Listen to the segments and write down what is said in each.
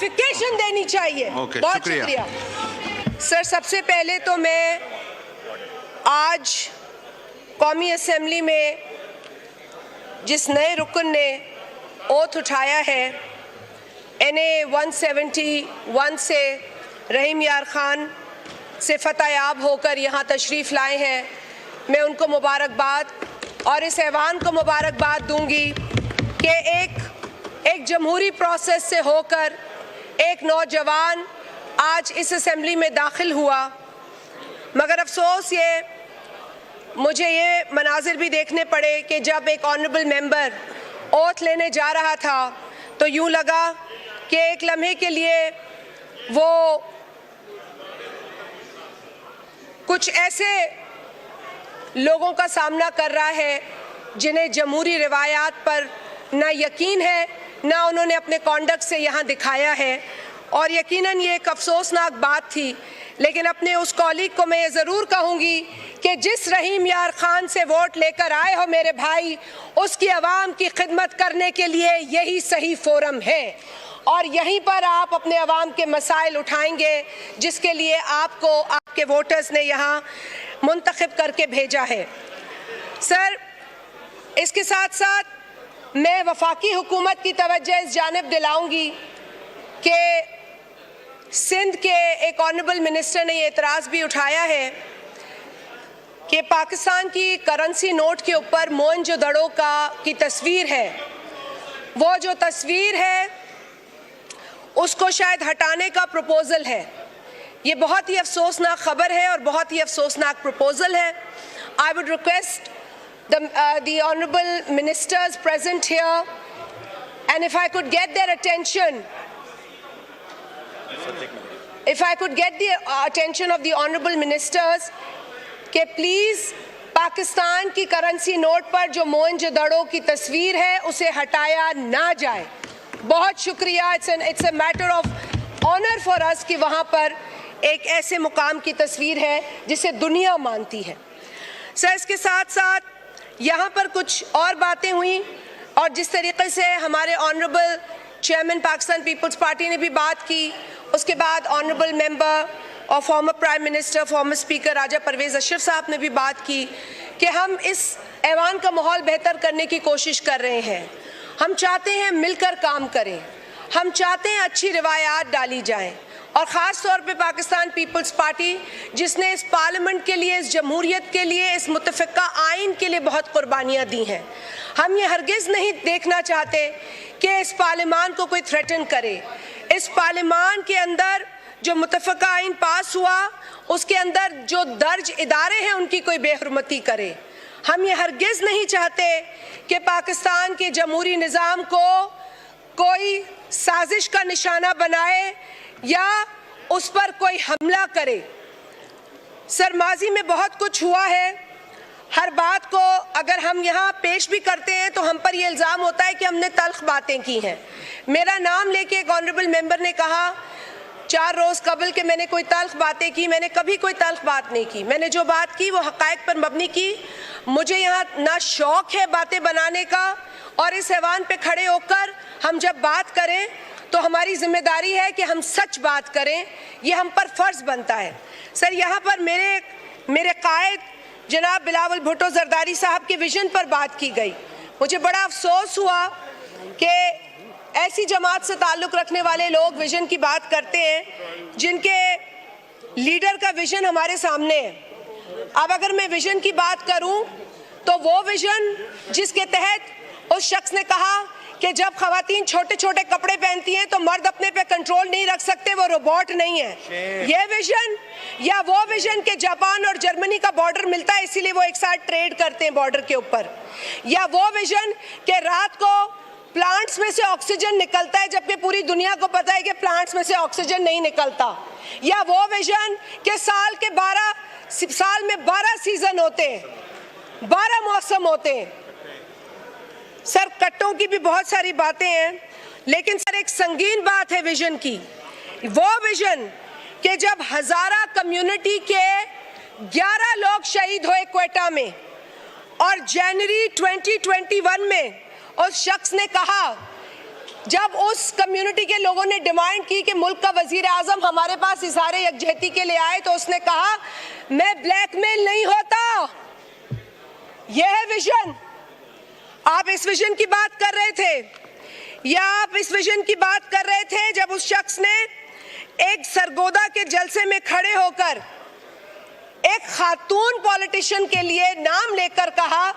Clarification देनी चाहिए। बहुत शुक्रिया सर। सबसे पहले तो मैं आज कौमी असेंबली में जिस नए रुकन ने ओथ उठाया है NA 171 से रहीम यार खान से फतहयाब होकर यहाँ तशरीफ़ लाए हैं, मैं उनको मुबारकबाद और इस ऐवान को मुबारकबाद दूंगी कि एक जमहूरी प्रोसेस से होकर एक नौजवान आज इस असेंबली में दाखिल हुआ। मगर अफसोस मुझे ये मनाजिर भी देखने पड़े कि जब एक ऑनरेबल मेंबर ओथ लेने जा रहा था तो यूँ लगा कि एक लम्हे के लिए वो कुछ ऐसे लोगों का सामना कर रहा है जिन्हें जमहूरी रिवायात पर ना यकीन है, ना उन्होंने अपने कॉन्डक्ट से यहाँ दिखाया है। और यकीनन ये एक अफसोसनाक बात थी। लेकिन अपने उस कॉलीग को मैं ये ज़रूर कहूँगी कि जिस रहीम यार खान से वोट लेकर आए हो मेरे भाई, उसकी आवाम की खिदमत करने के लिए यही सही फोरम है और यहीं पर आप अपने आवाम के मसाइल उठाएंगे जिसके लिए आपको आपके वोटर्स ने यहाँ मुंतखब करके भेजा है। सर, इसके साथ साथ मैं वफाकी हुकूमत की तवज्जो इस जानिब दिलाऊंगी कि सिंध के एक ऑनरेबल मिनिस्टर ने ये एतराज़ भी उठाया है कि पाकिस्तान की करेंसी नोट के ऊपर मोहनजोदड़ो की तस्वीर है, वो जो तस्वीर है उसको शायद हटाने का प्रपोजल है। ये बहुत ही अफसोसनाक खबर है और बहुत ही अफसोसनाक प्रपोजल है। I would request the honorable ministers present here, and if I could get their attention, of the honorable ministers कि प्लीज़ पाकिस्तान की करेंसी नोट पर जो मोहनजोदड़ो की तस्वीर है उसे हटाया ना जाए। बहुत शुक्रिया। It's a matter of honour for us कि वहाँ पर एक ऐसे मुकाम की तस्वीर है जिसे दुनिया मानती है। सर, इसके साथ साथ यहाँ पर कुछ और बातें हुई और जिस तरीके से हमारे honourable chairman Pakistan People's party ने भी बात की, उसके बाद ऑनरेबल मेंबर और former prime minister former speaker Raja Pervez Ashraf Sahab ने भी बात की कि हम इस ऐवान का माहौल बेहतर करने की कोशिश कर रहे हैं। हम चाहते हैं मिलकर काम करें, हम चाहते हैं अच्छी रिवायात डाली जाएं और ख़ास तौर पे पाकिस्तान पीपल्स पार्टी जिसने इस पार्लियामेंट के लिए, इस जमहूरियत के लिए, इस मुतफ़िक़ा आइन के लिए बहुत कुर्बानियाँ दी हैं। हम ये हरगिज़ नहीं देखना चाहते कि इस पार्लियामान को कोई थ्रेटन करे। इस पार्लियामान के अंदर जो मुतफ़िक़ा आइन पास हुआ उसके अंदर जो दर्ज इदारे हैं उनकी कोई बेहुरमती करे। हम ये हरगिज़ नहीं चाहते कि पाकिस्तान के जमहूरी निज़ाम को कोई साजिश का निशाना बनाए या उस पर कोई हमला करे। सर, माजी में बहुत कुछ हुआ है। हर बात को अगर हम यहाँ पेश भी करते हैं तो हम पर यह इल्ज़ाम होता है कि हमने तल्ख बातें की हैं। मेरा नाम लेके एक ऑनरेबल मेंबर ने कहा 4 रोज़ कबल के मैंने कोई तल्ख बातें की। मैंने कभी कोई तल्ख बात नहीं की। मैंने जो बात की वो हक़ाइक़ पर मबनी की। मुझे यहाँ ना शौक़ है बातें बनाने का और इस ऐवान पे खड़े होकर हम जब बात करें तो हमारी जिम्मेदारी है कि हम सच बात करें, ये हम पर फ़र्ज़ बनता है। सर, यहाँ पर मेरे कायद जनाब बिलावल भुट्टो जरदारी साहब के विज़न पर बात की गई। मुझे बड़ा अफसोस हुआ कि ऐसी जमात से ताल्लुक़ रखने वाले लोग विज़न की बात करते हैं जिनके लीडर का विज़न हमारे सामने है। अब अगर मैं विज़न की बात करूं तो वो विज़न जिसके तहत उस शख्स ने कहा कि जब ख़वातीन छोटे छोटे कपड़े पहनती हैं तो मर्द अपने पे कंट्रोल नहीं रख सकते, वो रोबोट नहीं है। ये विज़न या वो विज़न के जापान और जर्मनी का बॉर्डर मिलता है इसीलिए वो एक साथ ट्रेड करते हैं बॉर्डर के ऊपर, या वो विज़न के रात को प्लांट्स में से ऑक्सीजन निकलता है जबकि पूरी दुनिया को पता है कि प्लांट्स में से ऑक्सीजन नहीं निकलता, या वो विज़न के साल में 12 सीज़न होते हैं, 12 मौसम होते हैं। सर, कट्टों की भी बहुत सारी बातें हैं, लेकिन सर एक संगीन बात है विज़न की। वो विज़न कि जब हज़ारा कम्युनिटी के 11 लोग शहीद हुए क्वेटा में और जनवरी 2021 में उस शख्स ने कहा जब उस कम्युनिटी के लोगों ने डिमांड की कि मुल्क का वजीर आजम हमारे पास इज़हार यकजहती के लिए आए, तो उसने कहा मैं ब्लैकमेल नहीं होता। यह है विजन। आप इस विजन की बात कर रहे थे, या आप इस विजन की बात कर रहे थे जब उस शख्स ने एक सरगोदा के जलसे में खड़े होकर एक खातून पॉलिटिशियन के लिए नाम लेकर कहा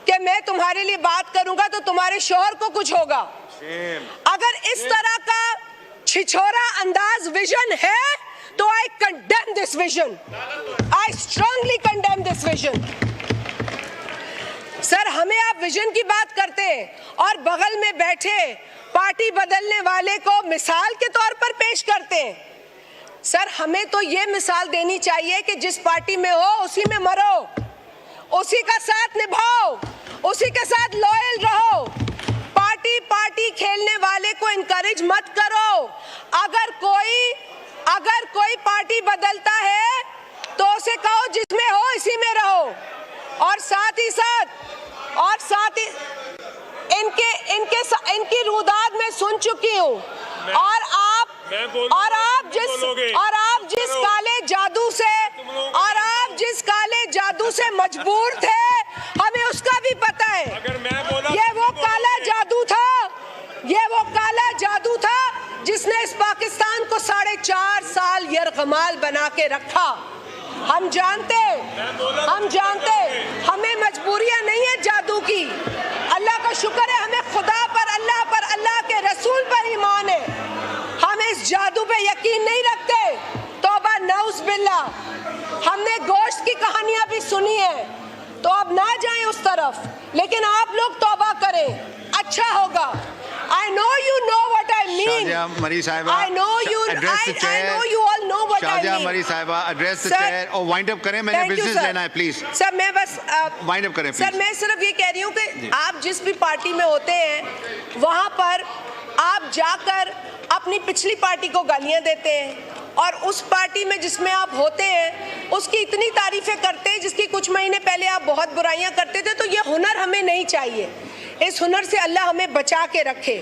कि मैं तुम्हारे लिए बात करूंगा तो तुम्हारे शौहर को कुछ होगा। अगर इस तरह का छिछोरा अंदाज विजन है तो आई condemn this vision, I strongly condemn this vision. Sir, हमें आप विजन की बात करते हैं और बगल में बैठे पार्टी बदलने वाले को मिसाल के तौर पर पेश करते हैं। सर, हमें तो ये मिसाल देनी चाहिए कि जिस पार्टी में हो उसी में मरो, उसी का साथ निभाओ, उसी के साथ लॉयल रहो। पार्टी खेलने वाले को इनकरेज मत करो। अगर कोई पार्टी बदलता है तो उसे कहो जिसमें हो इसी में रहो। और साथ ही इनकी रुदाद में सुन चुकी हूँ। और आप जिस काले जादू से मजबूर थे, हमें उसका भी पता है। ये वो काला जादू था जिसने इस पाकिस्तान को 4.5 साल यरगमाल बना के रखा। हम जानते हमें मजबूरियां नहीं है जादू की। अल्लाह का शुक्र है, हमें खुदा पर, अल्लाह के रसूल पर ईमान है। हम इस जादू पे यकीन नहीं रखते। तौबा नऊज़ बिल्लाह। हमने गोश्त की कहानियां भी सुनी है, तो अब ना जाएं उस तरफ, लेकिन आप लोग तौबा करें, अच्छा होगा। I know you know what I mean. Shahjah Mari Sahiba, I know you all know what I mean. Shahjah Mari Sahiba, address the chair और wind up करें, मैंने business लेना है, please. सर, मैं बस wind up करें, please. Sir, मैं सिर्फ ये कह रही हूँ कि आप जिस भी पार्टी में होते हैं वहाँ पर आप जाकर अपनी पिछली पार्टी को गालियाँ देते हैं और उस पार्टी में जिसमें आप होते हैं उसकी इतनी तारीफें करते हैं जिसकी कुछ महीने पहले आप बहुत बुराइयाँ करते थे। तो ये हुनर हमें नहीं चाहिए। इस हुनर से अल्लाह हमें बचा के रखे।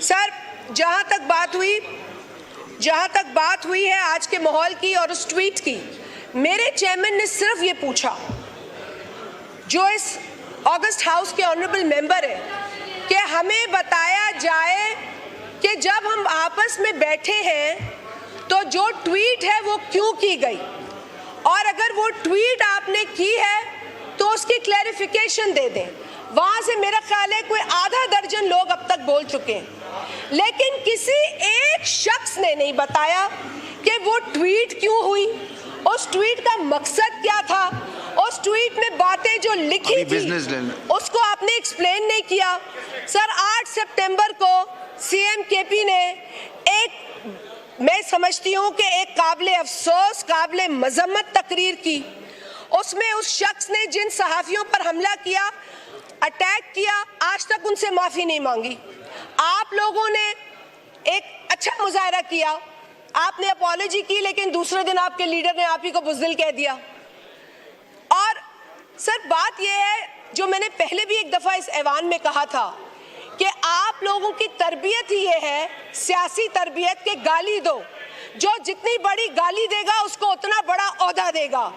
सर, जहाँ तक बात हुई है आज के माहौल की और उस ट्वीट की, मेरे चेयरमैन ने सिर्फ ये पूछा, जो इस ऑगस्ट हाउस के ऑनरेबल मेंबर है, कि हमें बताया जाए कि जब हम आपस में बैठे हैं तो जो ट्वीट है वो क्यों की गई, और अगर वो ट्वीट आपने की है तो उसकी क्लैरिफिकेशन दे दें। वहां से मेरा ख्याल है कोई आधा दर्जन लोग अब तक बोल चुके हैं, लेकिन किसी एक शख्स ने नहीं बताया कि वो ट्वीट क्यों हुई, उस ट्वीट का मकसद क्या था, उस ट्वीट में बातें जो लिखी थी उसको आपने एक्सप्लेन नहीं किया। सर, 8 सितंबर को सीएम केपी ने मैं समझती हूँ कि एक काबिले अफसोस, काबिले मजम्मत तकरीर की। उसमें उस शख्स ने जिन सहाफियों पर हमला किया, अटैक किया, आज तक उनसे माफ़ी नहीं मांगी। आप लोगों ने एक अच्छा मुजाहरा किया, आपने अपॉलॉजी की, लेकिन दूसरे दिन आपके लीडर ने आप ही को बुज़दिल कह दिया। और सर, बात यह है जो मैंने पहले भी एक दफ़ा इस ऐवान में कहा था कि आप लोगों की तरबियत ही ये है, सियासी तरबियत, के गाली दो, जो जितनी बड़ी गाली देगा उसको उतना बड़ा ओहदा देगा।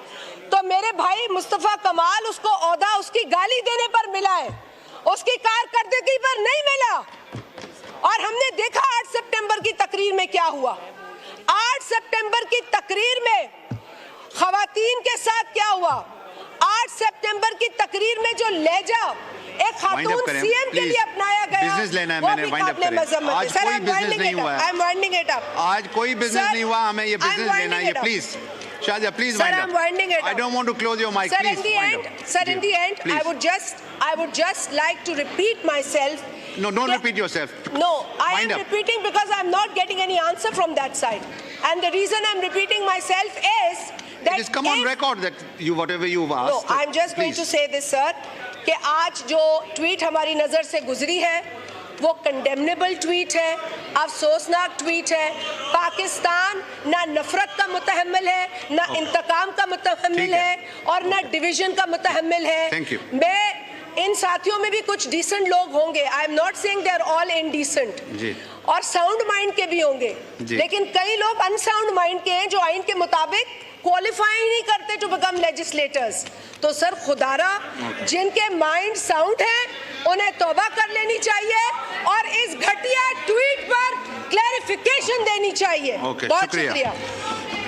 तो मेरे भाई मुस्तफ़ा कमाल, उसको ओहदा उसकी गाली देने पर मिला है, उसकी कारकर्दगी पर नहीं मिला। और हमने देखा 8 सितंबर की तकरीर में क्या हुआ। 8 सितंबर की तकरीर में खवातीन के साथ क्या हुआ। 8 सितंबर की तकरीर में जो लहजा एक खातून सीएम के लिए अपनाया गया, बिजनेस लेना है मैंने, वाइंड अप करें। आज कोई बिजनेस नहीं हुआ है। I am winding it up. आज कोई बिजनेस नहीं हुआ, हमें ये बिजनेस लेना है। Please Shahjah, please wind up. I don't want to close your mic. Please wind up. Sir, in the end, I would just like to repeat myself. No, don't repeat yourself. No, I am repeating because I'm not getting any answer from that side. And the reason I'm repeating myself is that it has come on record that whatever you've asked. No, I'm just going to say this, sir, कि आज जो tweet हमारी नजर से गुजरी है वो condemnable tweet है, अफसोसनाक ट्वीट है। पाकिस्तान ना नफरत का मुतहम्मिल है, ना इंतकाम का मुतहम्मिल है, और ना डिवीजन का मुतहम्मिल है। इन साथियों में भी कुछ डिसेंट लोग होंगे, I am not saying they are all indecent, और साउंड माइंड के भी होंगे, लेकिन कई लोग अनसाउंड माइंड के हैं जो आइन के मुताबिक क्वालिफाई नहीं करते टू बिकम लेजिस्लेटर्स। तो सर खुदारा जिनके माइंड साउंड है उन्हें तौबा कर लेनी चाहिए और इस घटिया ट्वीट पर क्लैरिफिकेशन देनी चाहिए। बहुत शुक्रिया।